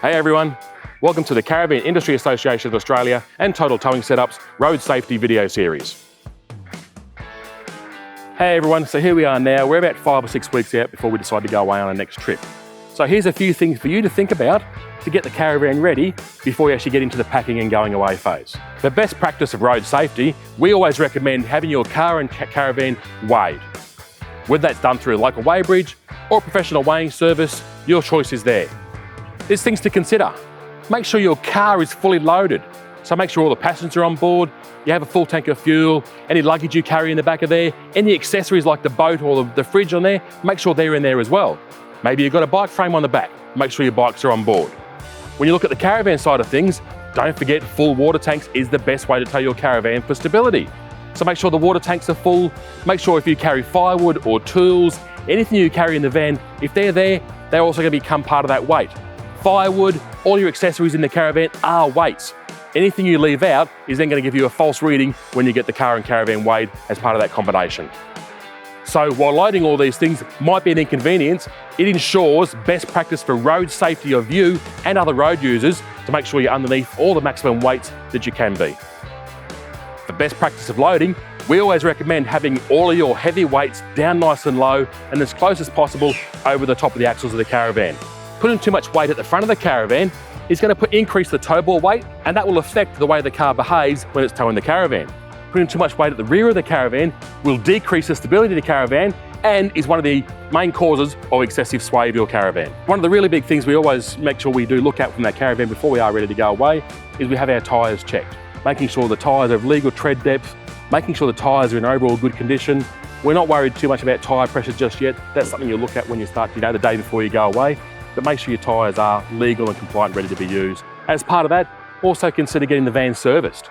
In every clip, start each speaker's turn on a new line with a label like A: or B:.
A: Hey everyone, welcome to the Caravan Industry Association of Australia and Total Towing Setups Road Safety video series. Hey everyone, so here we are now. We're about 5 or 6 weeks out before we decide to go away on our next trip. So here's a few things for you to think about to get the caravan ready before you actually get into the packing and going away phase. The best practice of road safety, we always recommend having your car and caravan weighed. Whether that's done through a local weigh bridge or a professional weighing service, your choice is there. There's things to consider. Make sure your car is fully loaded. So make sure all the passengers are on board, you have a full tank of fuel, any luggage you carry in the back of there, any accessories like the boat or the fridge on there, make sure they're in there as well. Maybe you've got a bike frame on the back, make sure your bikes are on board. When you look at the caravan side of things, don't forget full water tanks is the best way to tow your caravan for stability. So make sure the water tanks are full, make sure if you carry firewood or tools, anything you carry in the van, if they're there, they're also going to become part of that weight. Firewood, all your accessories in the caravan are weights. Anything you leave out is then going to give you a false reading when you get the car and caravan weighed as part of that combination. So while loading all these things might be an inconvenience, it ensures best practice for road safety of you and other road users to make sure you're underneath all the maximum weights that you can be. For best practice of loading, we always recommend having all of your heavy weights down nice and low and as close as possible over the top of the axles of the caravan. Putting too much weight at the front of the caravan is going to increase the tow ball weight, and that will affect the way the car behaves when it's towing the caravan. Putting too much weight at the rear of the caravan will decrease the stability of the caravan and is one of the main causes of excessive sway of your caravan. One of the really big things we always make sure we do look at from that caravan before we are ready to go away is we have our tyres checked. Making sure the tyres are of legal tread depth, making sure the tyres are in overall good condition. We're not worried too much about tyre pressure just yet. That's something you'll look at when you start, the day before you go away. But make sure your tyres are legal and compliant, ready to be used. As part of that, also consider getting the van serviced.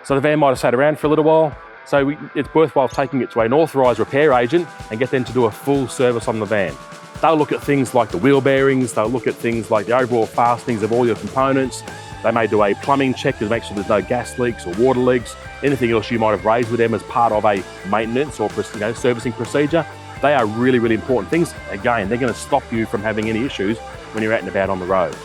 A: So the van might have sat around for a little while, so it's worthwhile taking it to an authorised repair agent and get them to do a full service on the van. They'll look at things like the wheel bearings, they'll look at things like the overall fastenings of all your components. They may do a plumbing check to make sure there's no gas leaks or water leaks, anything else you might have raised with them as part of a maintenance or servicing procedure. They are really, really important things. Again, they're going to stop you from having any issues when you're out and about on the road.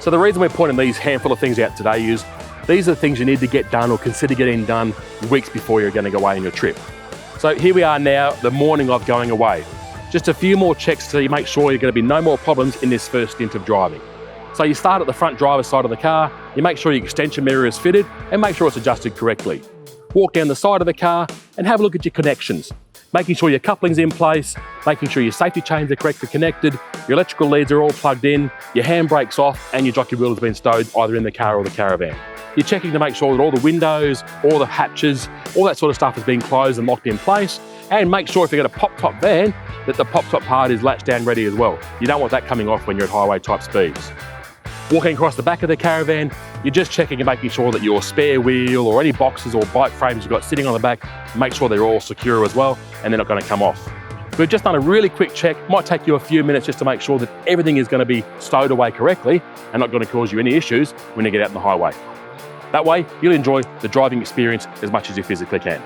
A: So the reason we're pointing these handful of things out today is these are the things you need to get done or consider getting done weeks before you're going to go away on your trip. So here we are now, the morning of going away. Just a few more checks to make sure you're going to be no more problems in this first stint of driving. So you start at the front driver's side of the car, you make sure your extension mirror is fitted and make sure it's adjusted correctly. Walk down the side of the car and have a look at your connections. Making sure your coupling's in place, making sure your safety chains are correctly connected, your electrical leads are all plugged in, your handbrake's off and your jockey wheel has been stowed either in the car or the caravan. You're checking to make sure that all the windows, all the hatches, all that sort of stuff is being closed and locked in place, and make sure if you've got a pop-top van that the pop-top part is latched down ready as well. You don't want that coming off when you're at highway type speeds. Walking across the back of the caravan, you're just checking and making sure that your spare wheel or any boxes or bike frames you've got sitting on the back, make sure they're all secure as well and they're not going to come off. We've just done a really quick check, might take you a few minutes just to make sure that everything is going to be stowed away correctly and not going to cause you any issues when you get out on the highway. That way, you'll enjoy the driving experience as much as you physically can.